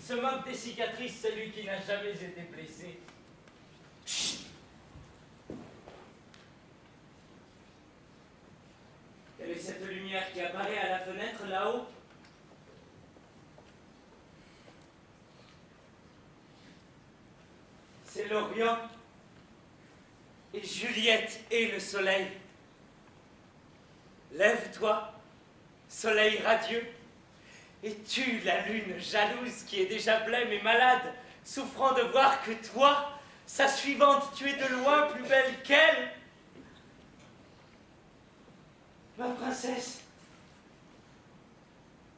se moque des cicatrices, celui qui n'a jamais été blessé. Chut. Quelle est cette lumière qui apparaît à la fenêtre là-haut? C'est l'Orient. Et Juliette est le soleil. Lève-toi, soleil radieux, et tue la lune jalouse qui est déjà blême et malade, souffrant de voir que toi, sa suivante, tu es de loin plus belle qu'elle. Ma princesse,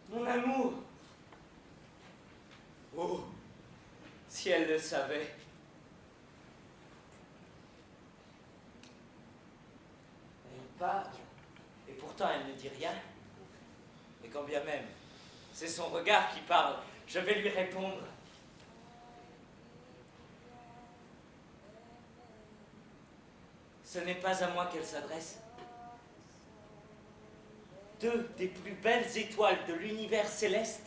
mon amour. Oh, si elle le savait. Elle parle, et pourtant elle ne dit rien. Et quand bien même, c'est son regard qui parle, je vais lui répondre. Ce n'est pas à moi qu'elle s'adresse. Deux des plus belles étoiles de l'univers céleste,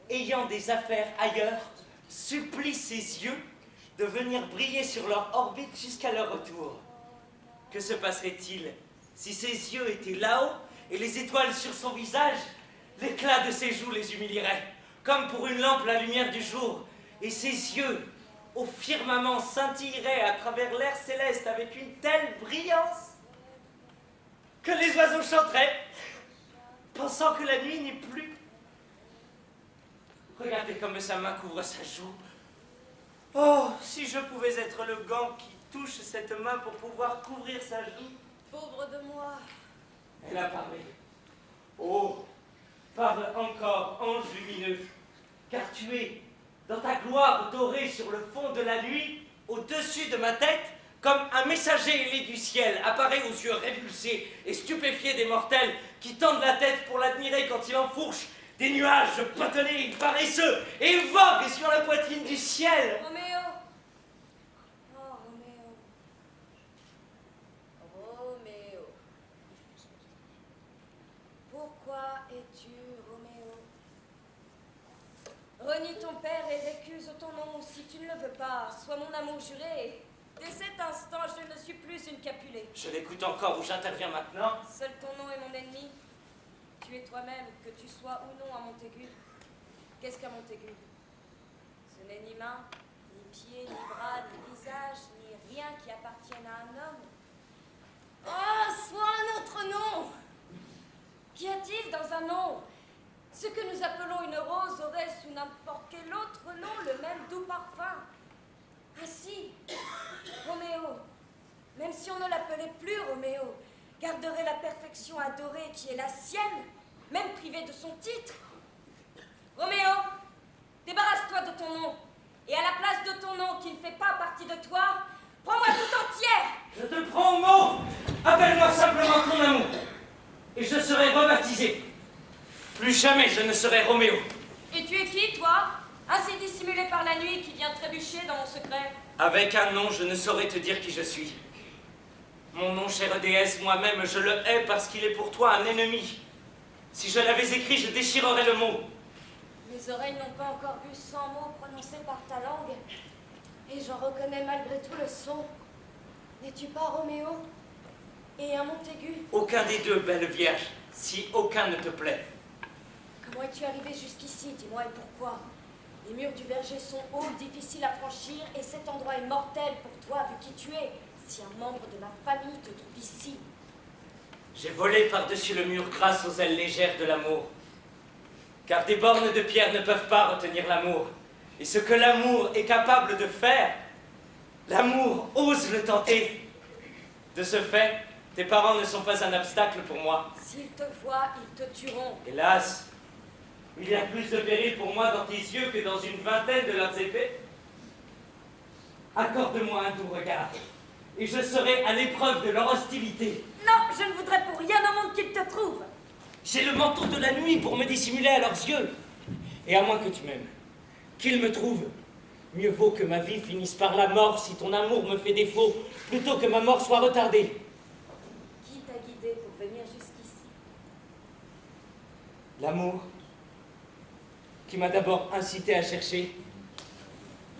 ayant des affaires ailleurs, supplient ses yeux de venir briller sur leur orbite jusqu'à leur retour. Que se passerait-il si ses yeux étaient là-haut et les étoiles sur son visage? L'éclat de ses joues les humilierait, comme pour une lampe la lumière du jour, et ses yeux, au firmament, scintilleraient à travers l'air céleste avec une telle brillance que les oiseaux chanteraient, pensant que la nuit n'est plus. Regardez comme sa main couvre sa joue. Oh, si je pouvais être le gant qui touche cette main pour pouvoir couvrir sa joue. Pauvre de moi. Elle a parlé. Oh, parle encore, ange lumineux, car tu es, dans ta gloire dorée sur le fond de la nuit, au-dessus de ma tête, comme un messager ailé du ciel, apparaît aux yeux révulsés et stupéfiés des mortels qui tendent la tête pour l'admirer quand il enfourche des nuages potelés, paresseux et voguent sur la poitrine du ciel. Roméo. Oh, Roméo. Roméo. Pourquoi es-tu Roméo? Renie ton père et récuse ton nom si tu ne le veux pas. Sois mon amour juré. Dès cet instant, je ne suis plus une Capulée. Je l'écoute encore ou j'interviens maintenant. Seul ton nom est mon ennemi. Tu es toi-même, que tu sois ou non à Montaigu. Qu'est-ce qu'un Montaigu? Ce n'est ni main, ni pied, ni bras, ni visage, ni rien qui appartienne à un homme. Oh, soit un autre nom! Qu'y a-t-il dans un nom? Ce que nous appelons une rose aurait sous n'importe quel autre nom le même doux parfum. Ainsi, Roméo, même si on ne l'appelait plus Roméo, garderait la perfection adorée qui est la sienne, même privé de son titre. Roméo, débarrasse-toi de ton nom, et à la place de ton nom qui ne fait pas partie de toi, prends-moi tout entière. Je te prends au mot. Appelle-moi simplement ton amour, et je serai rebaptisé. Plus jamais je ne serai Roméo. Et tu es qui, toi? Ainsi dissimulé par la nuit qui vient trébucher dans mon secret. Avec un nom, je ne saurais te dire qui je suis. Mon nom, chère déesse, moi-même, je le hais parce qu'il est pour toi un ennemi. Si je l'avais écrit, je déchirerais le mot. Mes oreilles n'ont pas encore vu 100 mots prononcés par ta langue. Et j'en reconnais malgré tout le son. N'es-tu pas Roméo? Et un Montaigu? Aucun des deux, belle vierge, si aucun ne te plaît. Comment es-tu arrivé jusqu'ici, dis-moi, et pourquoi? Les murs du verger sont hauts, difficiles à franchir, et cet endroit est mortel pour toi, vu qui tu es. Si un membre de ma famille te trouve ici. J'ai volé par-dessus le mur grâce aux ailes légères de l'amour. Car des bornes de pierre ne peuvent pas retenir l'amour. Et ce que l'amour est capable de faire, l'amour ose le tenter. De ce fait, tes parents ne sont pas un obstacle pour moi. S'ils te voient, ils te tueront. Hélas, il y a plus de péril pour moi dans tes yeux que dans une vingtaine de leurs épées. Accorde-moi un doux regard, et je serai à l'épreuve de leur hostilité. Non, je ne voudrais pour rien au monde qu'ils te trouvent. J'ai le manteau de la nuit pour me dissimuler à leurs yeux. Et à moins que tu m'aimes, qu'ils me trouvent, mieux vaut que ma vie finisse par la mort si ton amour me fait défaut, plutôt que ma mort soit retardée. Qui t'a guidé pour venir jusqu'ici? L'amour, qui m'a d'abord incité à chercher.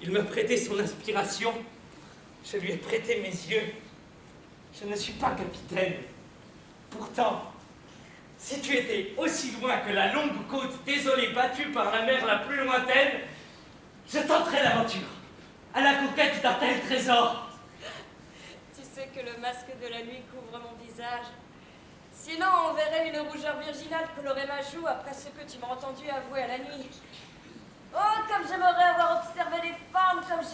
Il me prêtait son inspiration. Je lui ai prêté mes yeux. Je ne suis pas capitaine. Pourtant, si tu étais aussi loin que la longue côte désolée battue par la mer la plus lointaine, je tenterais l'aventure, à la conquête d'un tel trésor. Tu sais que le masque de la nuit couvre mon visage. Sinon, on verrait une rougeur virginale colorer ma joue après ce que tu m'as entendu avouer à la nuit. Oh, comme j'aimerais avoir observé les femmes, comme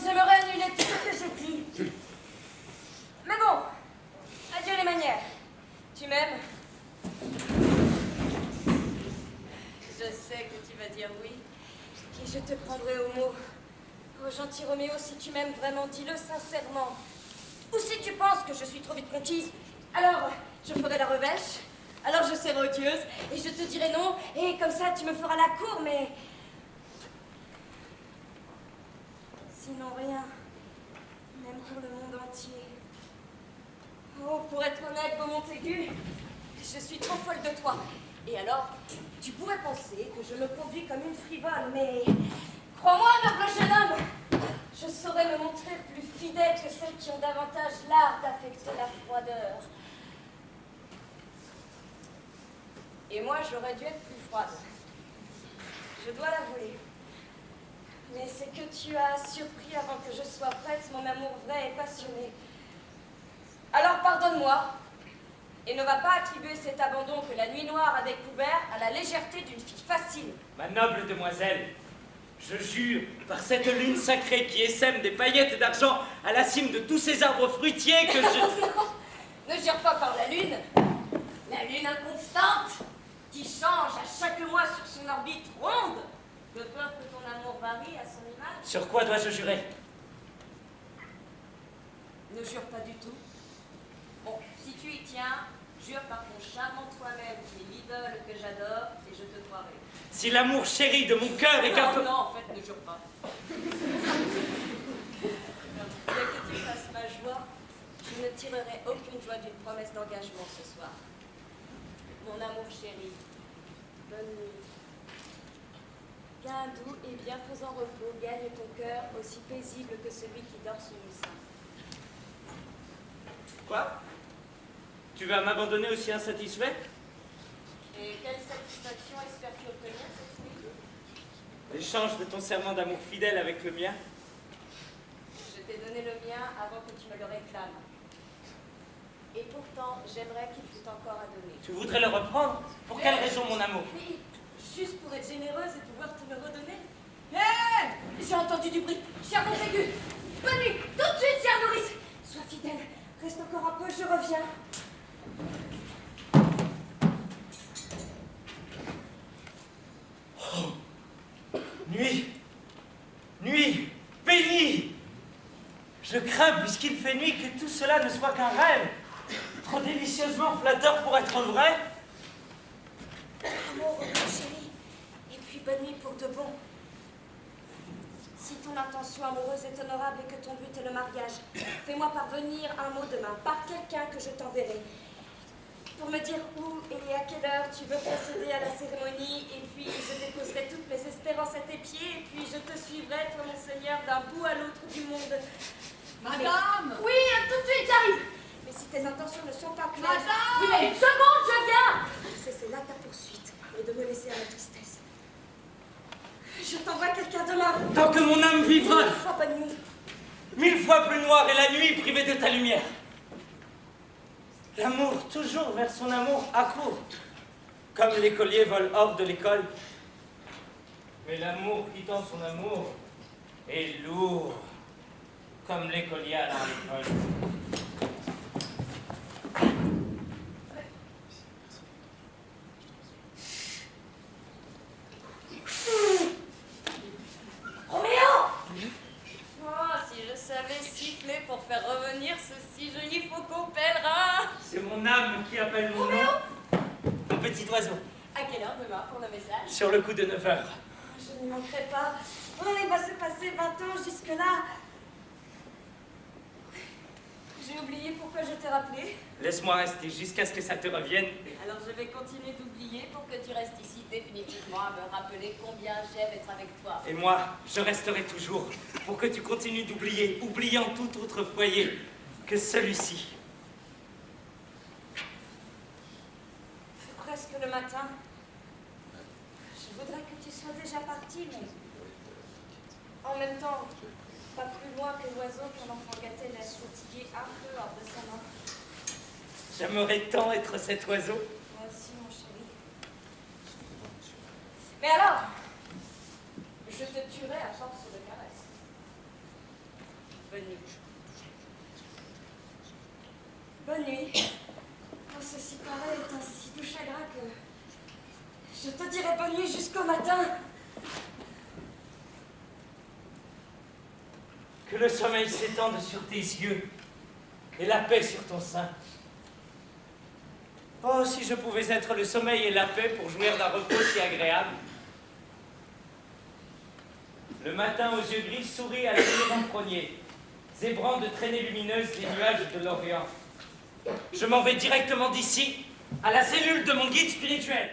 j'aimerais annuler tout ce que j'ai dit. Mais bon, adieu les manières. Tu m'aimes? Je sais que tu vas dire oui, et je te prendrai au mot. Oh, gentil Roméo, si tu m'aimes vraiment, dis-le sincèrement. Ou si tu penses que je suis trop vite conquise, alors je ferai la revêche, alors je serai odieuse, et je te dirai non, et comme ça tu me feras la cour, mais... Sinon rien, même pour le monde entier. Oh, pour être honnête, beau Montaigu, je suis trop folle de toi. Et alors, tu pourrais penser que je me conduis comme une frivole, mais... Crois-moi, noble jeune homme, je saurais me montrer plus fidèle que celles qui ont davantage l'art d'affecter la froideur. Et moi, j'aurais dû être plus froide. Je dois l'avouer. Mais c'est que tu as surpris avant que je sois prête mon amour vrai et passionné. Alors pardonne-moi, et ne va pas attribuer cet abandon que la nuit noire a découvert à la légèreté d'une fille facile. Ma noble demoiselle, je jure par cette lune sacrée qui essaime des paillettes d'argent à la cime de tous ces arbres fruitiers que je... Non, ne jure pas par la lune inconstante, qui change à chaque mois sur son orbite ronde, de peur que ton amour varie à son image. Sur quoi dois-je jurer? Ne jure pas du tout. Bon, si tu y tiens, jure par ton charmant toi-même qui est l'idole que j'adore, et je te croirai. Si l'amour chéri de mon cœur est qu'un peu... Non, en fait, ne jure pas. Bien que tu fasses ma joie, je ne tirerai aucune joie d'une promesse d'engagement ce soir. Mon amour chéri, bonne nuit. Qu'un doux et bienfaisant repos gagne ton cœur aussi paisible que celui qui dort sous le sein. Quoi? Tu vas m'abandonner aussi insatisfait? Et quelle satisfaction espères-tu obtenir cette nuit? L'échange de ton serment d'amour fidèle avec le mien? Je t'ai donné le mien avant que tu me le réclames. Et pourtant, j'aimerais qu'il fût encore à donner. Tu voudrais le reprendre? Pour quelle raison, mon amour? Oui, juste pour être généreuse et pouvoir te le redonner. Hé! J'ai entendu du bruit. Cher Montaigu, bonne nuit, tout de suite, cher nourrice. Sois fidèle, reste encore un peu, je reviens. Oh. Nuit! Nuit! Bénie! Je crains, puisqu'il fait nuit, que tout cela ne soit qu'un rêve, trop délicieusement flatteur pour être vrai. Amour, chérie, et puis bonne nuit pour de bon. Si ton intention amoureuse est honorable et que ton but est le mariage, fais-moi parvenir un mot demain par quelqu'un que je t'enverrai, pour me dire où et à quelle heure tu veux procéder à la cérémonie, et puis je déposerai toutes mes espérances à tes pieds, et puis je te suivrai, toi mon Seigneur, d'un bout à l'autre du monde. Madame! Oui, tout de suite, j'arrive. Mais si tes intentions ne sont pas claires... Madame! Oui, mais une seconde, je viens. C'est là ta poursuite, et de me laisser à la tristesse. Je t'envoie quelqu'un demain. Tant que mon âme vivra, 1000 fois bonne nuit. 1000 fois plus noire est la nuit privée de ta lumière. L'amour, toujours vers son amour, accourt, comme l'écolier vole hors de l'école. Mais l'amour quittant son amour est lourd, comme l'écolier allant à l'école. Roméo! Oh, si je savais siffler pour faire revenir ce si joli faucon pèlerin! C'est mon âme qui appelle mon nom. Mon petit oiseau. À quelle heure demain pour le message? Sur le coup de 9 heures. Je n'y manquerai pas. Oh, il va se passer 20 ans jusque-là. J'ai oublié pourquoi je t'ai rappelé. Laisse-moi rester jusqu'à ce que ça te revienne. Alors je vais continuer d'oublier pour que tu restes ici définitivement. moi me rappeler combien j'aime être avec toi. Et moi, je resterai toujours pour que tu continues d'oublier, oubliant tout autre foyer que celui-ci. C'est presque le matin. Je voudrais que tu sois déjà parti, mais en même temps, pas plus loin que l'oiseau qu'un enfant gâté laisse fatiguer un peu hors de sa main. J'aimerais tant être cet oiseau. Moi aussi, mon chéri. Mais alors, je te tuerai à force de caresses. Bonne nuit. Bonne nuit. Quand ceci paraît est un si doux chagrin que je te dirai bonne nuit jusqu'au matin. Que le sommeil s'étende sur tes yeux et la paix sur ton sein. Oh, si je pouvais être le sommeil et la paix pour jouir d'un repos si agréable. Le matin aux yeux gris sourit à la lumière renfrognée, zébrant de traînées lumineuses les nuages de l'Orient. Je m'en vais directement d'ici à la cellule de mon guide spirituel.